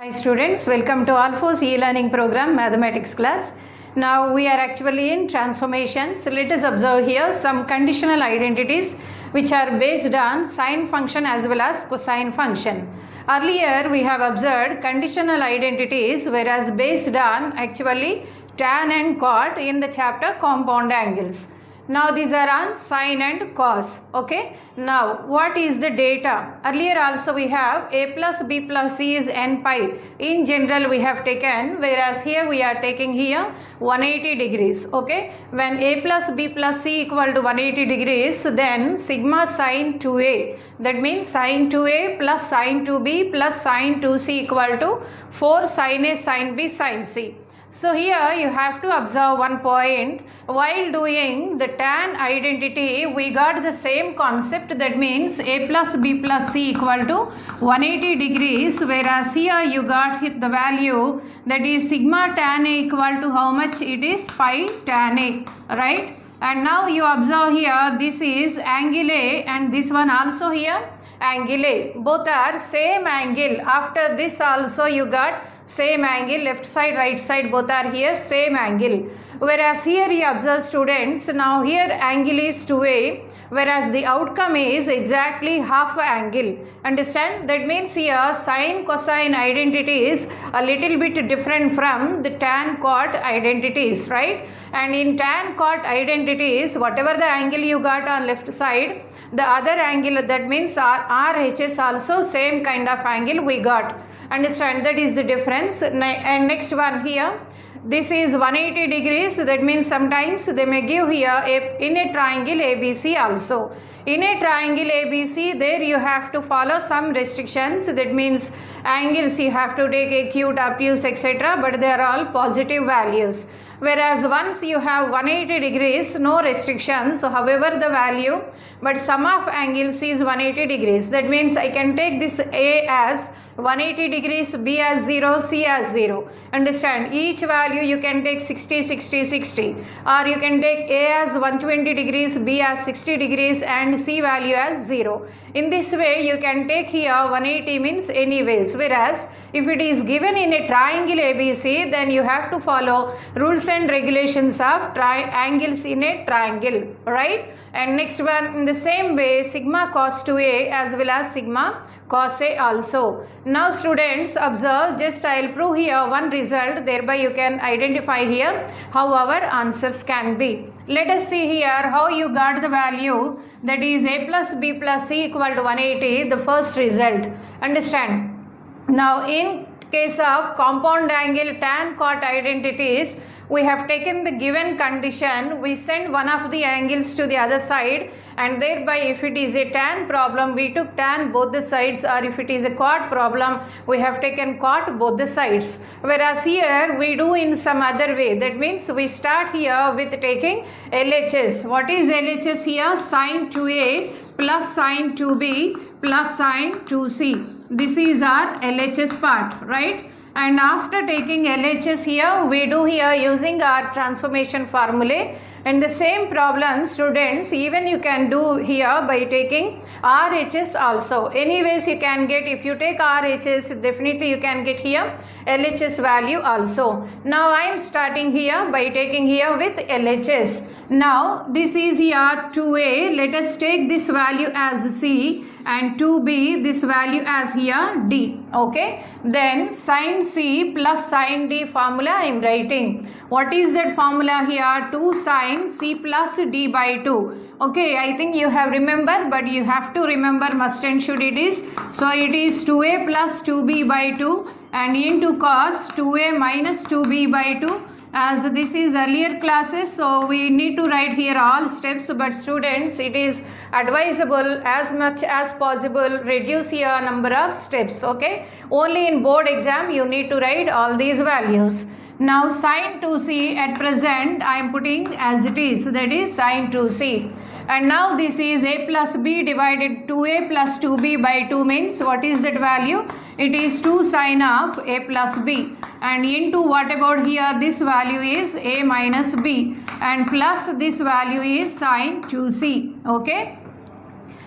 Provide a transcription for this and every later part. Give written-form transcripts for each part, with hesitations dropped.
Hi students, welcome to Alpha's e-learning program mathematics class. Now we are actually in transformations. So let us observe here some conditional identities which are based on sine function as well as cosine function. Earlier we have observed conditional identities whereas based on actually tan and cot in the chapter compound angles. Now these are on sine and cos. Okay. Now what is the data? Earlier also we have a plus b plus c is n pi. In general we have taken, whereas here we are taking here 180 degrees. Okay. When a plus b plus c equal to 180 degrees, then sigma sine 2a. That means sine 2a plus sine 2b plus sine 2c equal to 4 sine a sine b sine c. So here you have to observe one point. While doing the tan identity, we got the same concept, that means a plus b plus c equal to 180 degrees, whereas here you got the value, that is sigma tan a equal to how much? It is pi tan a, right? And now you observe here, this is angle A and this one also here angle A. Both are same angle. After this also you got same angle, left side, right side, both are here same angle. Whereas here you observe students, now here angle is 2a, whereas the outcome is exactly half angle. Understand? That means here sine cosine identity is a little bit different from the tan cot identities, right? And in tan cot identities, whatever the angle you got on left side, the other angle, that means RHS also same kind of angle we got. Understand? That is the difference. And next one here, this is 180 degrees. That means sometimes they may give here in a triangle ABC also. In a triangle ABC, there you have to follow some restrictions. That means angles you have to take acute, obtuse, etc. But they are all positive values. Whereas once you have 180 degrees, no restrictions. So however the value, but sum of angles is 180 degrees. That means I can take this A as 180 degrees, B as 0, C as 0. Understand? Each value you can take 60, 60, 60. Or you can take A as 120 degrees, B as 60 degrees and C value as 0. In this way you can take here 180 means anyways. Whereas if it is given in a triangle ABC, then you have to follow rules and regulations of angles in a triangle. Right? And next one, in the same way, sigma cos 2a as well as sigma cos a also. Now students observe, just I will prove here one result, thereby you can identify here how our answers can be. Let us see here how you got the value, that is a plus b plus c equal to 180, the first result. Understand? Now in case of compound angle tan cot identities, we have taken the given condition, we send one of the angles to the other side, and thereby if it is a tan problem, we took tan both the sides, or if it is a cot problem, we have taken cot both the sides. Whereas here we do in some other way. That means we start here with taking LHS. What is LHS here? Sine 2a plus sine 2b plus sine 2c. This is our LHS part, right? And after taking LHS here, we do here using our transformation formulae. And the same problem, students, even you can do here by taking RHS also. Anyways, you can get, if you take RHS, definitely you can get here LHS value also. Now I am starting here by taking here with LHS. Now this is here 2a. Let us take this value as C, and 2b, this value as here D. Okay. Then sin C plus sin D formula I am writing. What is that formula here? 2 sin C plus D by 2. Okay, I think you have remembered, but you have to remember must and should it is. So it is 2a plus 2b by 2 and into cos 2a minus 2b by 2. As this is earlier classes, so we need to write here all steps, but students, it is advisable as much as possible reduce your number of steps. Okay, only in board exam you need to write all these values. Now sin 2c at present I am putting as it is, that is sin 2c. And now this is a plus b divided 2a plus 2b by 2 means what is that value? It is 2 sin of a plus b. And into what about here? This value is a minus b. And plus this value is sin 2c. Okay.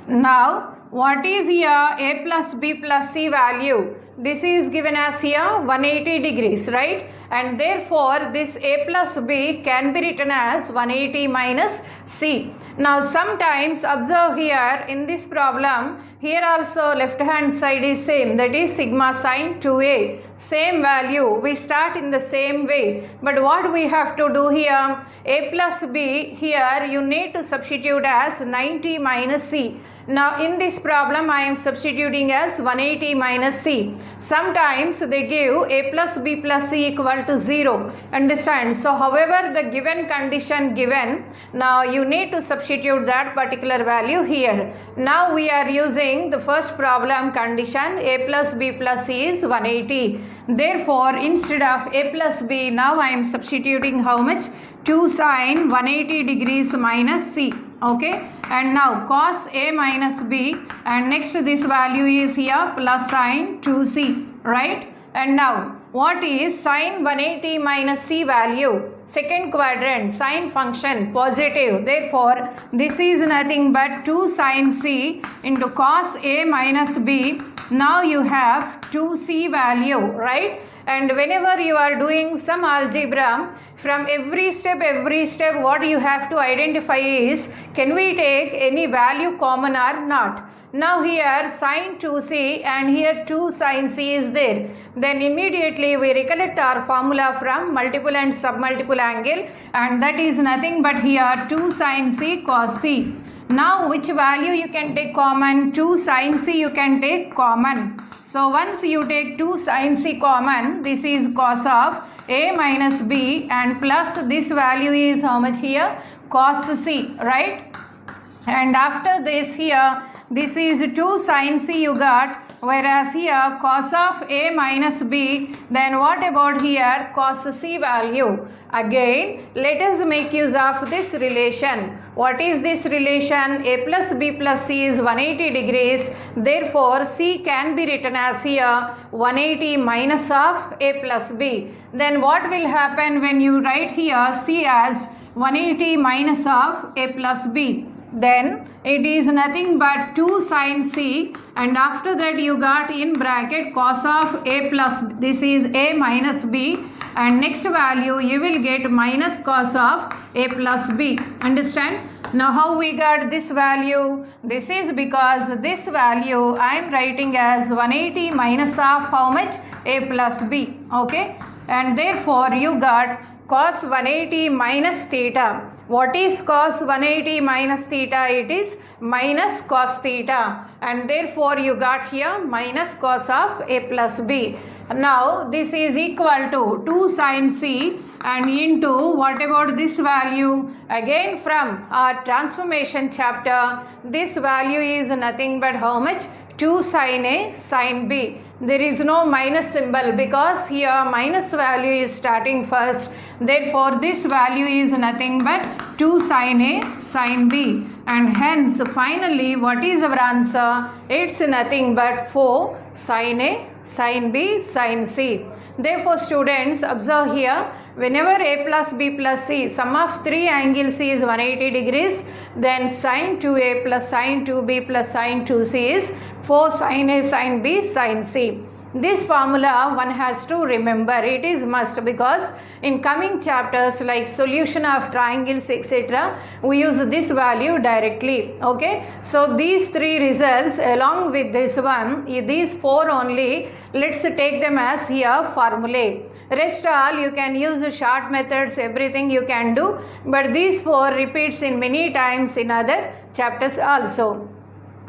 Now what is here a plus b plus c value? this is given as here 180 degrees, right? And therefore this a plus b can be written as 180 minus c. Now sometimes observe here in this problem, here also left hand side is same, that is sigma sine 2a, same value, we start in the same way. But what we have to do here, a plus b, here you need to substitute as 90 minus c. Now in this problem I am substituting as 180 minus c. Sometimes they give a plus b plus c equal to 0. Understand? So however the given condition given, now you need to substitute that particular value here. Now we are using the first problem condition, a plus b plus c is 180. Therefore instead of a plus b, now I am substituting how much? 2 sine 180 degrees minus c. Okay, and now cos a minus b, and next this value is here plus sine 2c, right? And now what is sine 180 minus c value? Second quadrant, sine function positive, therefore this is nothing but 2 sine c into cos a minus b. Now you have 2c value, right? And whenever you are doing some algebra, from every step what you have to identify is, can we take any value common or not? Now here sine 2c and here 2 sine c is there. Then immediately we recollect our formula from multiple and submultiple angle, and that is nothing but here 2 sine c cos c. Now which value you can take common? 2 sine c you can take common. So once you take 2 sine c common, this is cos of a minus b, and plus this value is how much here? Cos c, right? And after this here, this is 2 sine c you got, whereas here cos of a minus b, then what about here cos c value? Again let us make use of this relation. What is this relation? A plus b plus c is 180 degrees, therefore c can be written as here 180 minus of a plus b. Then what will happen when you write here c as 180 minus of a plus b? Then it is nothing but 2 sine c, and after that you got in bracket cos of a plus, this is a minus b, and next value you will get minus cos of a plus b. Understand? Now how we got this value? This is because this value I am writing as 180 minus of how much? A plus b. Okay, and therefore you got cos 180 minus theta. What is cos 180 minus theta? It is minus cos theta, and therefore you got here minus cos of a plus b. Now this is equal to 2 sine c and into what about this value? Again from our transformation chapter, this value is nothing but how much? 2 sine a sine b. There is no minus symbol because here minus value is starting first. Therefore this value is nothing but 2 sine a sine b, and hence finally what is our answer? It's nothing but 4 sine a sine b sine c. Therefore students observe here, whenever a plus b plus c, sum of 3 angles is 180 degrees, then sine 2a plus sine 2b plus sine 2c is 4 sine a sine b sine c. This formula one has to remember, it is must, because in coming chapters like solution of triangles etc., we use this value directly. Okay, so these 3 results along with this one, these 4 only, let's take them as here formulae. Rest all you can use short methods, everything you can do, but these 4 repeats in many times in other chapters also.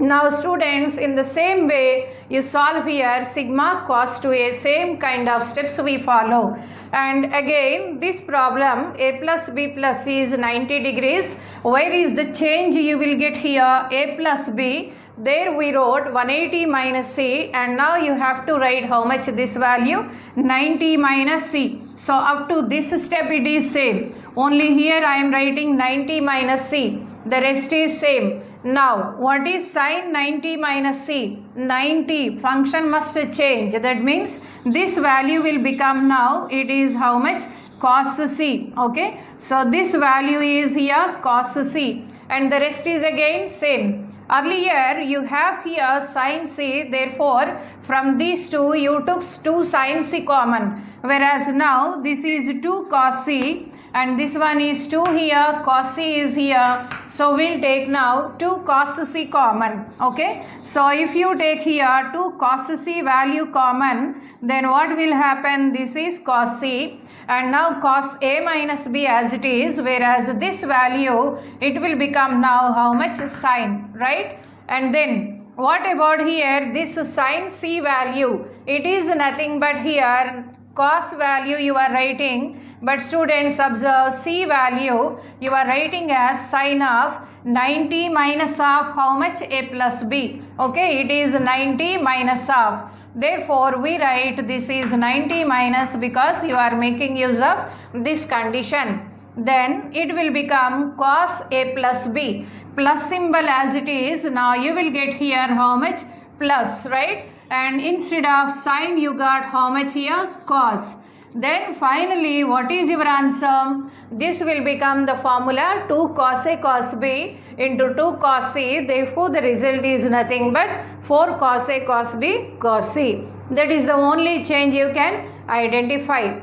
Now students, in the same way you solve here sigma cos 2a, same kind of steps we follow. And again this problem a plus b plus c is 90 degrees. Where is the change you will get here? A plus b, there we wrote 180 minus c, and now you have to write how much this value? 90 minus c. So up to this step it is same, only here I am writing 90 minus c, the rest is same. Now what is sine 90 minus c? 90, function must change, that means this value will become, now it is how much? Cos c. Okay, so this value is here cos c, and the rest is again same. Earlier you have here sin c, therefore from these two you took 2 sin c common, whereas now this is 2 cos c and this one is 2 here, cos c is here, so we'll take now 2 cos c common. Okay, so if you take here 2 cos c value common, then what will happen? This is cos c and now cos a minus b as it is, whereas this value it will become now how much? Sin, right? And then what about here? This sin c value, it is nothing but here cos value you are writing, but students observe c value you are writing as sin of 90 minus of how much? A plus b. Okay, it is 90 minus of. Therefore, we write this is 90 minus because you are making use of this condition. Then it will become cos a plus b. Plus symbol as it is. Now you will get here how much? Plus, right? And instead of sin you got how much here? Cos. Then finally what is your answer? This will become the formula 2 cos a cos b into 2 cos c. Therefore the result is nothing but 4 cos a cos b cos c. That is the only change you can identify.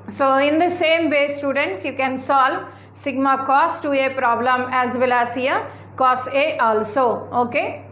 So in the same way students, you can solve sigma cos 2a problem as well as here cos a also. Okay.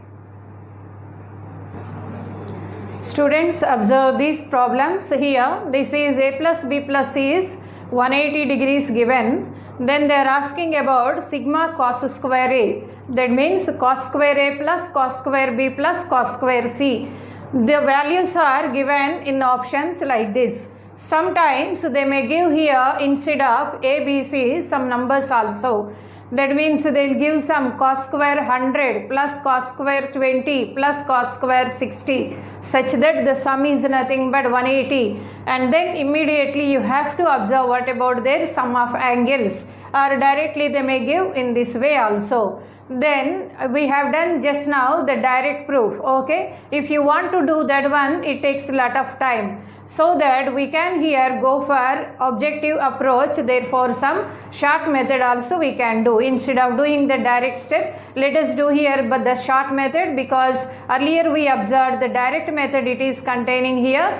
Students, observe these problems here. This is a plus b plus c is 180 degrees given. Then they are asking about sigma cos square a. That means cos square a plus cos square b plus cos square c. The values are given in options like this. Sometimes they may give here instead of a, b, c some numbers also. That means they will give some cos square 100 plus cos square 20 plus cos square 60, such that the sum is nothing but 180. And then immediately you have to observe what about their sum of angles, or directly they may give in this way also. Then we have done just now the direct proof. Okay, if you want to do that one, it takes a lot of time. So that we can here go for objective approach, therefore some short method also we can do. Instead of doing the direct step, let us do here but the short method, because earlier we observed the direct method, it is containing here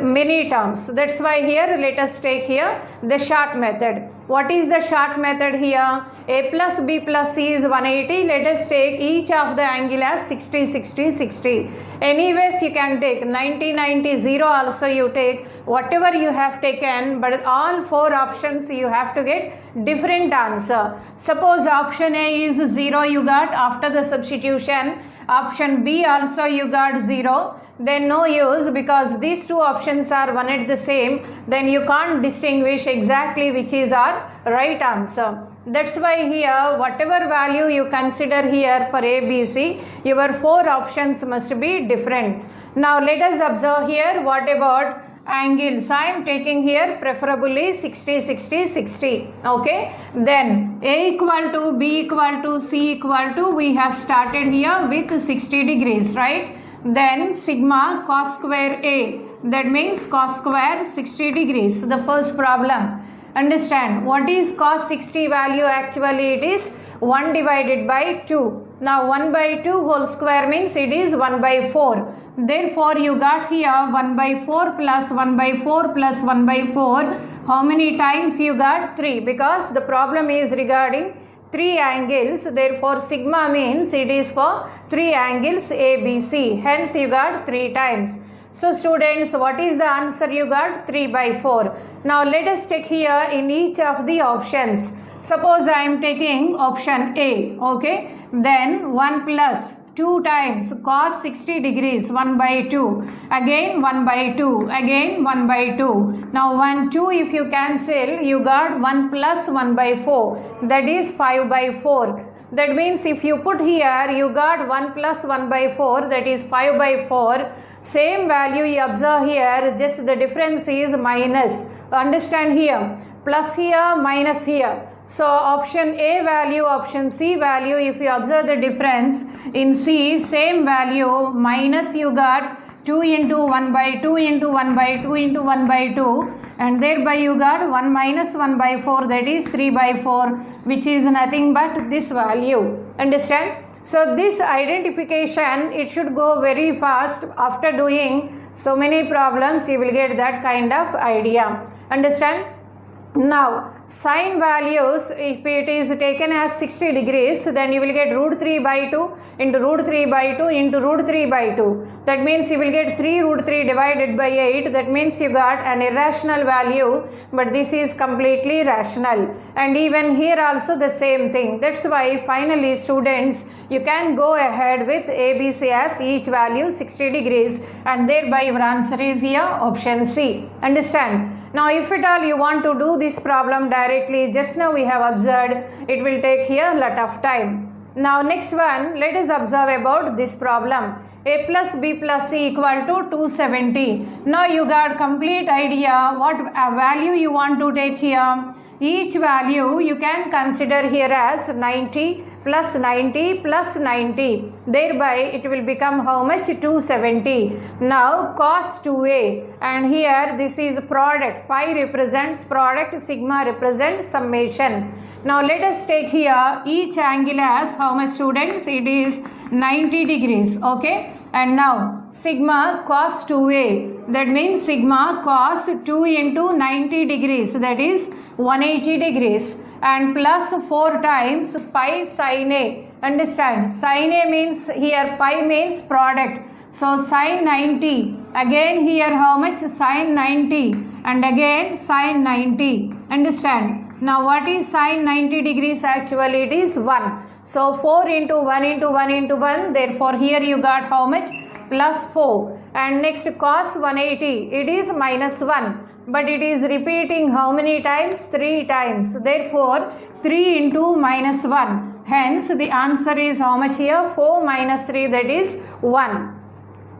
many terms. That's why here let us take here the short method. What is the short method here? A plus b plus c is 180. Let us take each of the angle as 60, 60, 60. Anyways you can take 90, 90, 0 also you take, whatever you have taken, but all 4 options you have to get different answer. Suppose option A is 0 you got after the substitution, option B also you got 0, then no use, because these two options are one and the same, then you can't distinguish exactly which is our right answer. That's why here whatever value you consider here for A, B, C, your 4 options must be different. Now let us observe here what about angles. I am taking here preferably 60, 60, 60. Okay. Then A equal to B equal to C equal to, we have started here with 60 degrees, right? Then sigma cos square A, that means cos square 60 degrees, the first problem. Understand what is cos 60 value? Actually it is 1 divided by 2. Now 1 by 2 whole square means it is 1 by 4. Therefore you got here 1 by 4 plus 1 by 4 plus 1 by 4. How many times you got? 3, because the problem is regarding 3 angles. Therefore sigma means it is for 3 angles A, B, C. Hence you got 3 times. So students, what is the answer you got? 3 by 4. Now let us check here in each of the options. Suppose I am taking option A. Okay. Then 1 plus 2 times cos 60 degrees, 1 by 2. Again 1 by 2. Again 1 by 2. Now 1, 2 if you cancel, you got 1 plus 1 by 4. That is 5 by 4. That means if you put here, you got 1 plus 1 by 4, that is 5 by 4. Same value you observe here, just the difference is minus. Understand here, plus here, minus here. So option A value, option C value, if you observe the difference in C, same value, minus you got 2 into 1 by 2 into 1 by 2 into 1 by 2, and thereby you got 1 minus 1 by 4, that is 3 by 4, which is nothing but this value. Understand? So this identification, it should go very fast. After doing so many problems, you will get that kind of idea. Understand? Now, sine values, if it is taken as 60 degrees, then you will get root 3 by 2 into root 3 by 2 into root 3 by 2. That means you will get 3 root 3 divided by 8. That means you got an irrational value, but this is completely rational. And even here also the same thing. That's why finally students, you can go ahead with ABC as each value 60 degrees, and thereby your answer is here option C. Understand? Now if at all you want to do this problem directly, just now we have observed, it will take here a lot of time. Now next one, let us observe about this problem. A plus B plus C equal to 270. Now you got complete idea what value you want to take here. Each value you can consider here as 90 plus 90 plus 90. Thereby it will become how much? 270. Now cos 2a, and here this is product. Pi represents product, sigma represents summation. Now let us take here each angle as how much, students? It is 90 degrees. Okay. And now sigma cos 2a, that means sigma cos 2 into 90 degrees, that is 180 degrees, and plus 4 times pi sin a. Understand? Sin a means here pi means product. So sin 90, again here how much? Sin 90, and again sin 90. Understand? Now what is sin 90 degrees? Actually it is 1. So 4 into 1 into 1 into 1. Therefore here you got how much? Plus 4. And next cos 180. It is minus 1. But it is repeating how many times? 3 times. Therefore 3 into minus 1. Hence the answer is how much here? 4 minus 3, that is 1.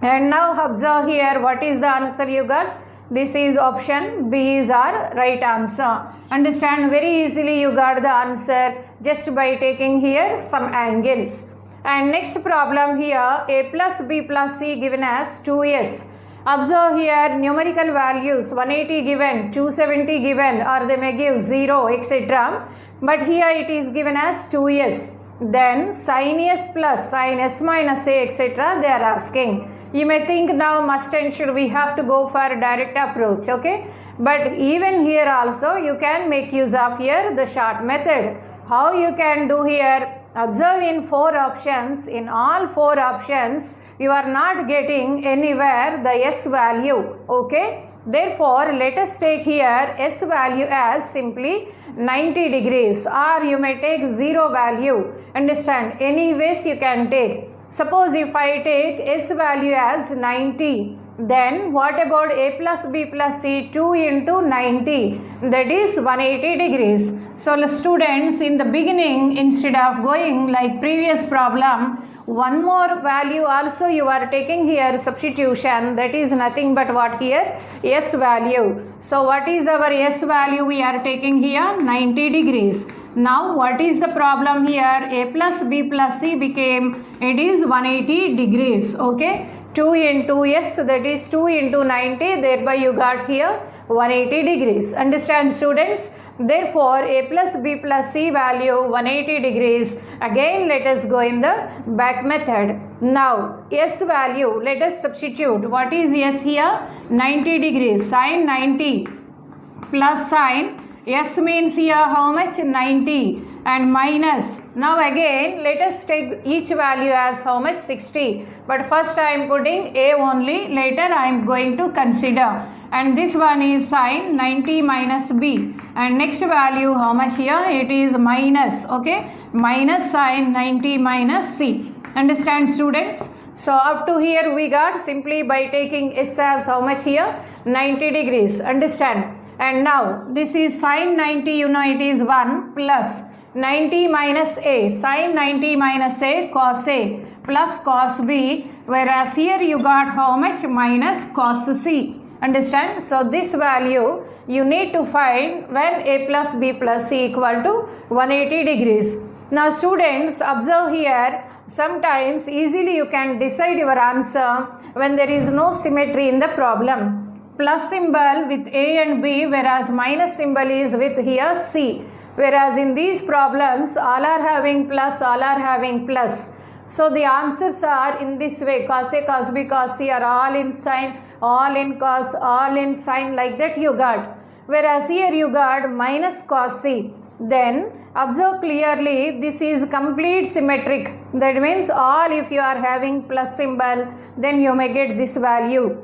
And now observe here what is the answer you got. This is option B is our right answer. Understand? Very easily you got the answer just by taking here some angles. And next problem here, A plus B plus C given as 2s. Observe here numerical values, 180 given, 270 given, or they may give 0, etc. But here it is given as 2s. Then sin s plus sin s minus a, etc. they are asking. You may think now must and should we have to go for a direct approach, okay? But even here also you can make use of here the short method. How you can do here? Observe in 4 options. In all 4 options you are not getting anywhere the s value, okay? Therefore let us take here s value as simply 90 degrees, or you may take 0 value. Understand? Anyways you can take. Suppose if I take s value as 90, then what about a plus b plus c? 2 into 90, that is 180 degrees. So students, in the beginning, instead of going like previous problem, one more value also you are taking here substitution, that is nothing but what here? S value. So what is our S value? We are taking here 90 degrees. Now what is the problem here? A plus B plus C became, it is 180 degrees. Okay. 2 into S, that is 2 into 90. Thereby you got here 180 degrees. Understand, students? Therefore A plus B plus C value 180 degrees. Again let us go in the back method. Now S value, let us substitute. What is S here? 90 degrees. Sin 90 plus sin. S means here how much? 90, and minus. Now again let us take each value as how much? 60. But first I am putting A only, later I am going to consider. And this one is sin 90 minus B. And next value how much here? It is minus, okay? Minus sin 90 minus C. Understand, students? So up to here we got simply by taking S as how much here? 90 degrees. Understand? And now this is sin 90, you know it is 1 plus 90 minus A. Sin 90 minus A cos A plus cos B. Whereas here you got how much? Minus cos C. Understand? So this value you need to find when A plus B plus C equal to 180 degrees. Now students, observe here. Sometimes easily you can decide your answer when there is no symmetry in the problem. Plus symbol with A and B, whereas minus symbol is with here C. Whereas in these problems all are having plus, all are having plus. So the answers are in this way, cos A, cos B, cos C are all in sine, all in cos, all in sine, like that you got. Whereas here you got minus cos C. Then observe clearly, this is complete symmetric. That means all, if you are having plus symbol, then you may get this value.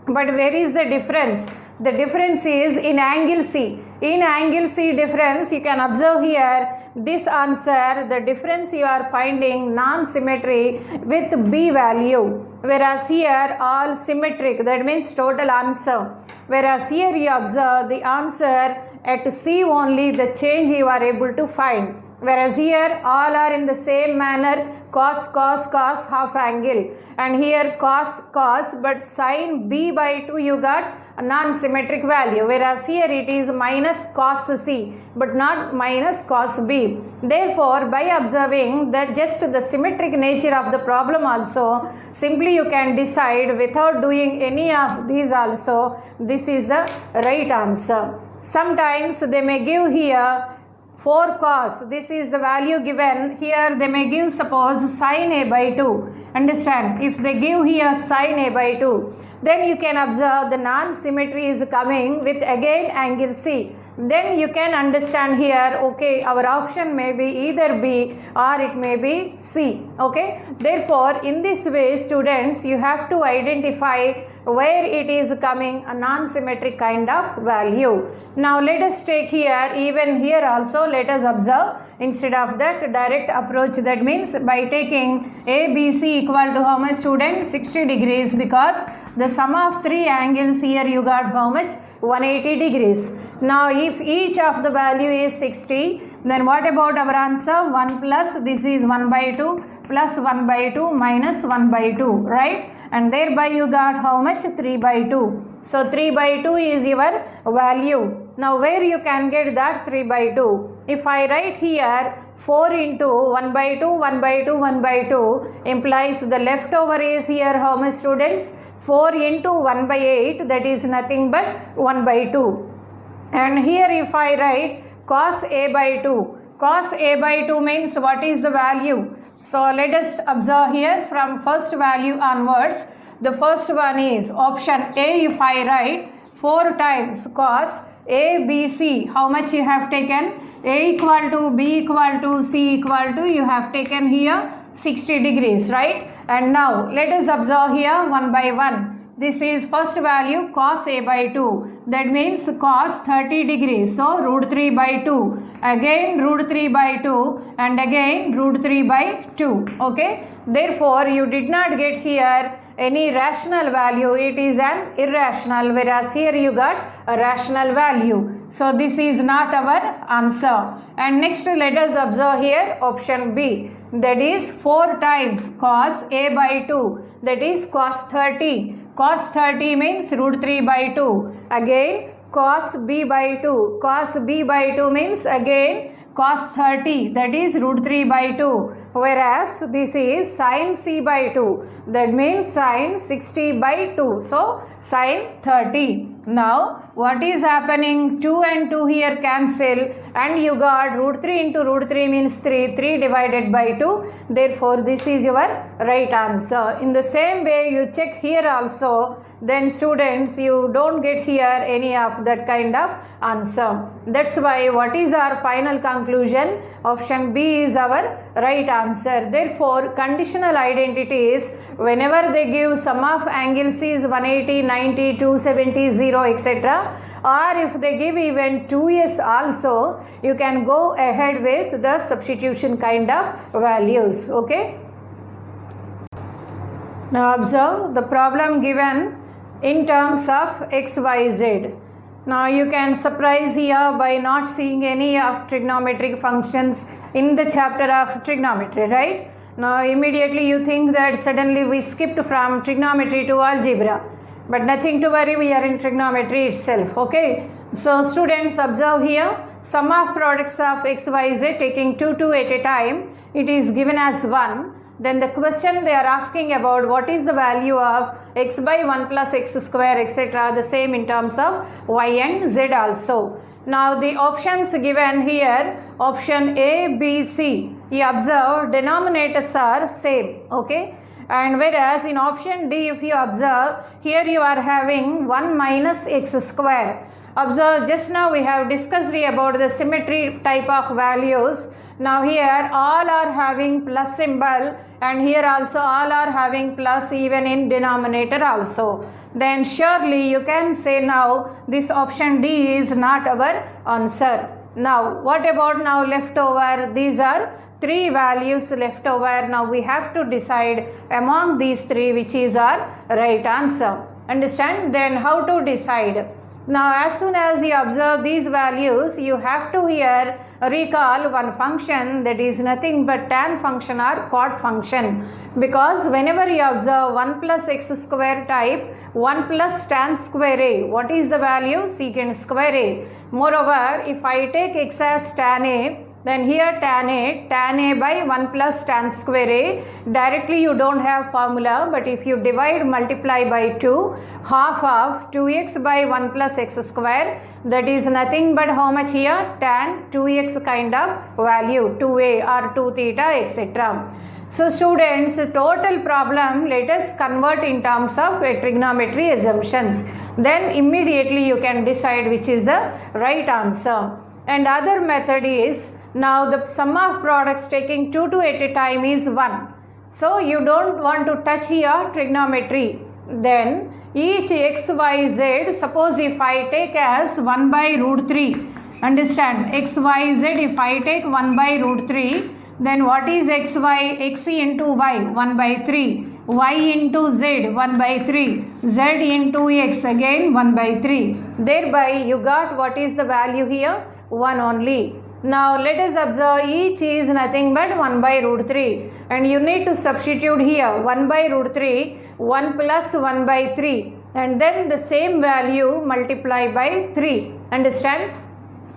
But where is the difference? The difference is in angle C. In angle C difference, you can observe here this answer, the difference you are finding non-symmetry with B value. Whereas here all symmetric, that means total answer. Whereas here you observe the answer at C only, the change you are able to find. Whereas here all are in the same manner, cos, cos, cos, half angle. And here cos, cos, but sin B by 2 you got a non-symmetric value. Whereas here it is minus cos C, but not minus cos B. Therefore, by observing that just the symmetric nature of the problem also, simply you can decide without doing any of these also, this is the right answer. Sometimes they may give here 4 cos, this is the value given. Here they may give suppose sin A by 2. Understand, if they give here sin A by 2, then you can observe the non-symmetry is coming with again angle C. Then you can understand here, okay, our option may be either B or it may be C. Okay, therefore in this way students, you have to identify where it is coming a non-symmetric kind of value. Now let us take here, even here also let us observe, instead of that direct approach, that means by taking ABC equal to how much students? 60 degrees, because the sum of 3 angles here you got how much? 180 degrees. Now if each of the value is 60, then what about our answer? 1 plus, this is 1 by 2 plus 1 by 2 minus 1 by 2, right? And thereby you got how much? 3 by 2. So 3 by 2 is your value. Now where you can get that 3 by 2? If I write here 4 into 1 by 2, 1 by 2, 1 by 2 implies the leftover is here how much students? 4 into 1 by 8, that is nothing but 1 by 2. And here if I write cos A by 2, cos A by 2 means what is the value? So let us observe here from first value onwards. The first one is option A. If I write 4 times cos A, B, C, how much you have taken? A equal to, B equal to, C equal to, you have taken here 60 degrees, right? And now let us observe here 1 by 1. This is first value cos A by 2. That means cos 30 degrees. So root 3 by 2. Again root 3 by 2 and again root 3 by 2. Okay. Therefore, you did not get here any rational value. It is an irrational, whereas here you got a rational value. So this is not our answer. And next let us observe here option B. That is 4 times cos A by 2. That is cos 30. Cos 30 means root 3 by 2. Again cos B by 2. Cos B by 2 means again cos 30, that is root 3 by 2. Whereas this is sin C by 2. That means sin 60 by 2. So sin 30. Now what is happening? 2 and 2 here cancel and you got root 3 into root 3 means 3. 3 divided by 2. Therefore this is your right answer. In the same way you check here also, then students you don't get here any of that kind of answer. That's why what is our final conclusion? Option B is our right answer. Therefore conditional identities, whenever they give sum of angles is 180, 90, 270, 0, etc., or if they give even 2s also, you can go ahead with the substitution kind of values. Okay. Now observe the problem given in terms of x, y, z. Now you can surprise here by not seeing any of trigonometric functions in the chapter of trigonometry, right? Now immediately you think that suddenly we skipped from trigonometry to algebra. But nothing to worry, we are in trigonometry itself. Okay. So students observe here sum of products of x, y, z taking 2 at a time. It is given as 1. Then the question they are asking about what is the value of x by 1 plus x square, etc. The same in terms of y and z also. Now the options given here, option A, B, C. you observe denominators are same, okay? And whereas in option D, if you observe, here you are having 1 minus x square. Observe, just now we have discussed about the symmetry type of values. Now here all are having plus symbol, and here also all are having plus even in denominator also. Then surely you can say now this option D is not our answer. Now what about now leftover? These are 3 values left over. Now we have to decide among these 3 which is our right answer. Understand? Then how to decide? Now as soon as you observe these values, you have to here recall one function, that is nothing but tan function or cot function. Because whenever you observe 1 plus x square type, 1 plus tan square a, what is the value? Secant square a. Moreover, if I take x as tan a, then here tan a by 1 plus tan square a, directly you don't have formula, but if you divide multiply by 2, half of 2x by 1 plus x square, that is nothing but how much here? Tan 2x kind of value, 2a or 2 theta, etc. So students, total problem let us convert in terms of trigonometry assumptions. Then immediately you can decide which is the right answer. And other method is, now the sum of products taking 2 at a time is 1. So you don't want to touch here trigonometry. Then each x, y, z, suppose if I take as 1 by root 3, understand, x, y, z, if I take 1 by root 3, then what is x, y? X into y, 1 by 3. Y into z, 1 by 3. Z into x, again 1 by 3. Thereby you got what is the value here? 1 only. Now let us observe each is nothing but 1 by root 3. And you need to substitute here 1 by root 3, 1 plus 1 by 3. And then the same value multiply by 3. Understand?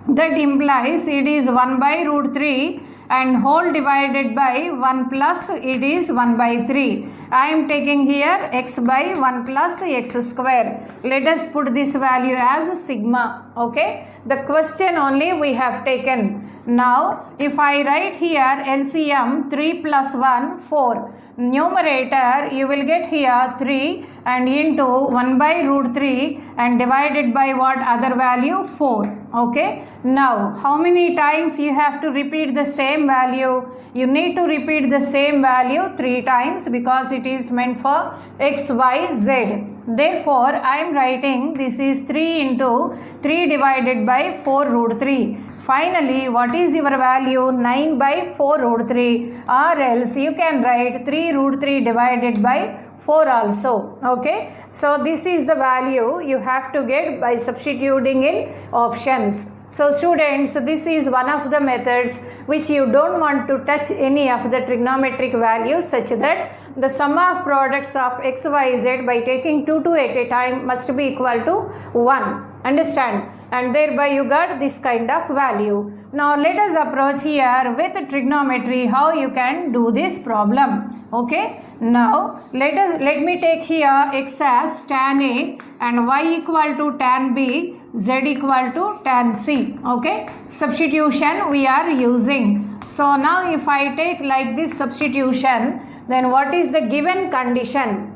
That implies it is 1 by root 3 and whole divided by 1 plus it is 1 by 3. I am taking here x by 1 plus x square. Let us put this value as sigma. Okay. The question only we have taken. Now if I write here LCM 3 plus 1 4. Numerator you will get here 3 and into 1 by root 3 and divided by what other value? 4. Okay. Now how many times you have to repeat the same value? You need to repeat the same value 3 times because it is meant for x, y, z. Therefore I am writing this is 3 into 3 divided by 4 root 3. Finally, what is your value? 9 by 4 root 3, or else you can write 3 root 3 divided by 4 also. Okay. So this is the value you have to get by substituting in options. So students, this is one of the methods which you don't want to touch any of the trigonometric values, such that the sum of products of x, y, z by taking 2 at a time must be equal to 1. Understand? And thereby you got this kind of value. Now let us approach here with trigonometry how you can do this problem. Okay. Now let me take here x as tan a and y equal to tan b, z equal to tan c. Okay. Substitution we are using. So now if I take like this substitution, then what is the given condition?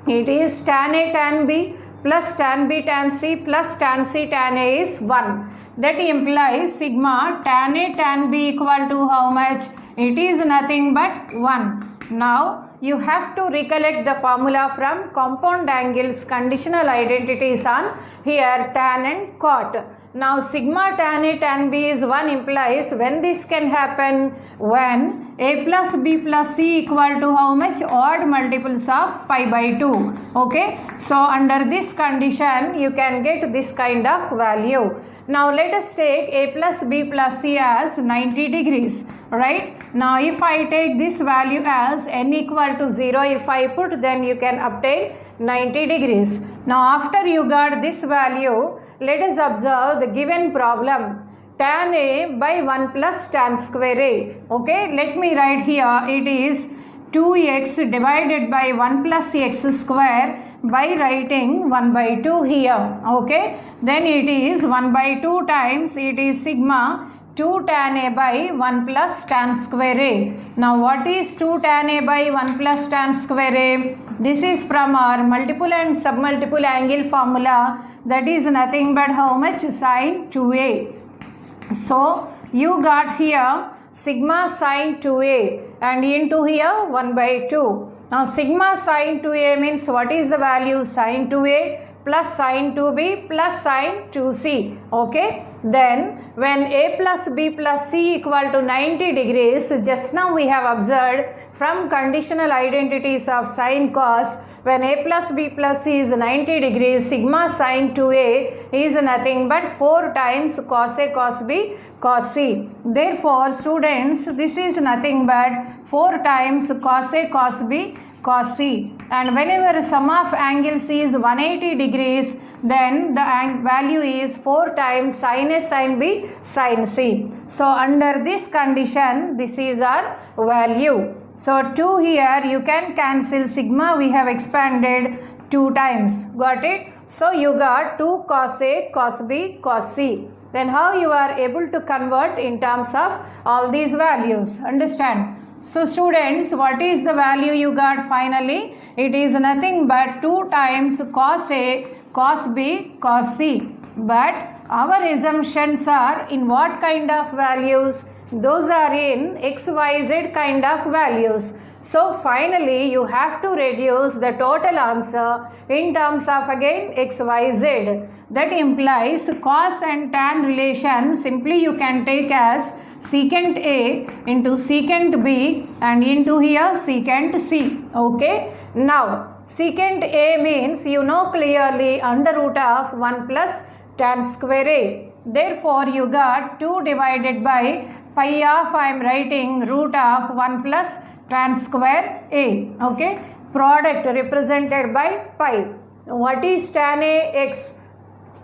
It is tan a tan b plus tan b tan c plus tan c tan a is 1. That implies sigma tan a tan b equal to how much? It is nothing but 1. Now you have to recollect the formula from compound angles conditional identities on here tan and cot. Now sigma tan a tan b is 1 implies when this can happen? When a plus b plus c equal to how much? Odd multiples of pi by 2. Okay. So under this condition you can get this kind of value. Now let us take a plus b plus c as 90 degrees. Right. Now if I take this value as n equal to 0, if I put, then you can obtain 90 degrees. Now after you got this value, let us observe the given problem. Tan a by 1 plus tan square a. Okay. Let me write here it is 2x divided by 1 plus x square by writing 1 by 2 here. Okay. Then it is 1 by 2 times it is sigma 2 tan a by 1 plus tan square a. Now what is 2 tan a by 1 plus tan square a? This is from our multiple and submultiple angle formula, that is nothing but how much? Sin 2a. So you got here sigma sin 2a and into here 1 by 2. Now sigma sin 2a means what is the value? Sin 2a plus sin 2b plus sin 2c. Okay. Then when a plus b plus c equal to 90 degrees, just now we have observed from conditional identities of sin cos, when a plus b plus c is 90 degrees, sigma sin 2a is nothing but 4 times cos a cos b cos c. Therefore students, this is nothing but 4 times cos a cos b cos c, and whenever sum of angles is 180 degrees, then the value is 4 times sin a sin b sin c. So under this condition, this is our value. So 2 here you can cancel, sigma we have expanded 2 times. Got it? So you got 2 cos a cos b cos c. Then how you are able to convert in terms of all these values? Understand? So students, what is the value you got finally? It is nothing but 2 times cos a cos b cos c. But our assumptions are in what kind of values? Those are in xyz kind of values. So finally you have to reduce the total answer in terms of again xyz. That implies cos and tan relation simply you can take as secant A into secant B and into here secant C. Okay. Now secant A means you know clearly under root of 1 plus tan square A. Therefore you got 2 divided by pi of, I am writing root of 1 plus tan square A. Okay. Product represented by pi. What is tan A? X.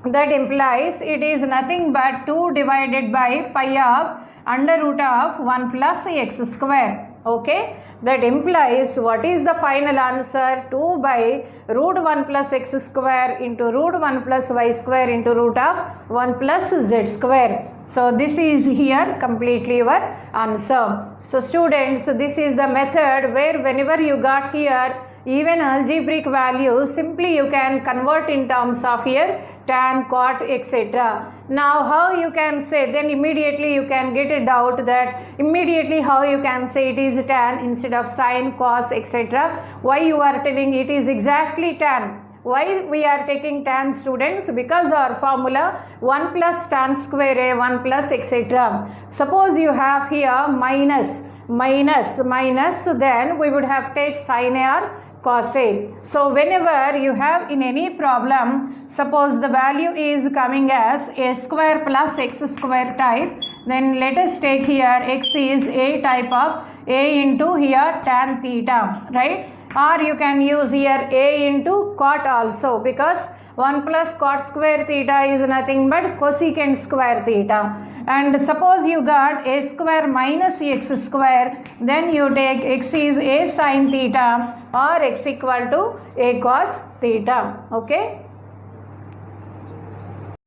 That implies it is nothing but 2 divided by pi of under root of 1 plus x square. Okay. That implies what is the final answer? 2 by root 1 plus x square into root 1 plus y square into root of 1 plus z square. So this is here completely your answer. So students, this is the method where whenever you got here even algebraic values, simply you can convert in terms of here tan, cot, etc. Now how you can say, then immediately you can get a doubt that immediately how you can say it is tan instead of sin, cos, etc. Why you are telling it is exactly tan? Why we are taking tan, students? Because our formula 1 plus tan square a 1 plus etc. Suppose you have here minus, then we would have take sin a or cos a. So whenever you have in any problem, suppose the value is coming as a square plus x square type, then let us take here x is a type of a into here tan theta, right? Or you can use here a into cot also, because 1 plus cot square theta is nothing but cosecant square theta. And suppose you got a square minus x square, then you take x is a sin theta or x equal to a cos theta. Okay.